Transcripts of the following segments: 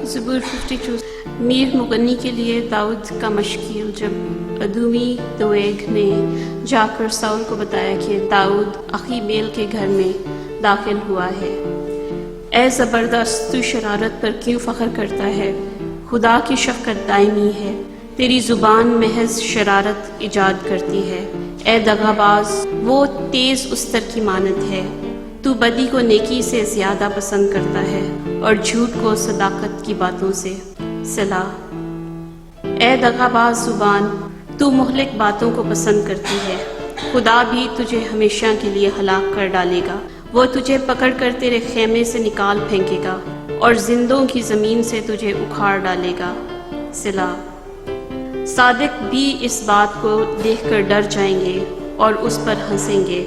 زبور 52 میر مغنی کے لیے داؤد کا مشکیل۔ جب ادومی دویگ نے جا کر ساؤل کو بتایا کہ داؤد اخی بیل کے گھر میں داخل ہوا ہے، اے زبردست، تو شرارت پر کیوں فخر کرتا ہے؟ خدا کی شفقت دائمی ہے، تیری زبان محض شرارت ایجاد کرتی ہے۔ اے دغاباز، وہ تیز استر کی مانند ہے، تو بدی کو نیکی سے زیادہ پسند کرتا ہے اور جھوٹ کو صداقت کی باتوں سے۔ صلاح۔ اے دغاباز زبان، تو مہلک باتوں کو پسند کرتی ہے، خدا بھی تجھے ہمیشہ کے لیے ہلاک کر ڈالے گا، وہ تجھے پکڑ کر تیرے خیمے سے نکال پھینکے گا اور زندوں کی زمین سے تجھے اکھاڑ ڈالے گا۔ صلاح۔ صادق بھی اس بات کو دیکھ کر ڈر جائیں گے اور اس پر ہنسیں گے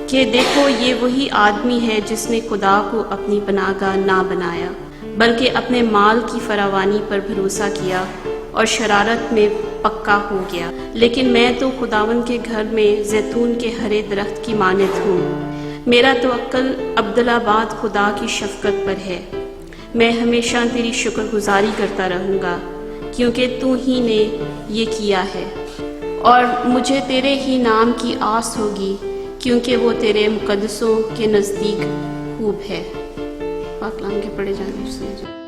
کہ دیکھو، یہ وہی آدمی ہے جس نے خدا کو اپنی پناہ گاہ نہ بنایا بلکہ اپنے مال کی فراوانی پر بھروسہ کیا اور شرارت میں پکا ہو گیا۔ لیکن میں تو خداوند کے گھر میں زیتون کے ہرے درخت کی مانند ہوں، میرا توکل عبدالآباد خدا کی شفقت پر ہے۔ میں ہمیشہ تیری شکر گزاری کرتا رہوں گا کیونکہ تو ہی نے یہ کیا ہے، اور مجھے تیرے ہی نام کی آس ہوگی کیونکہ وہ تیرے مقدسوں کے نزدیک خوب ہے۔ پاک کلام کے پڑھے جانے سے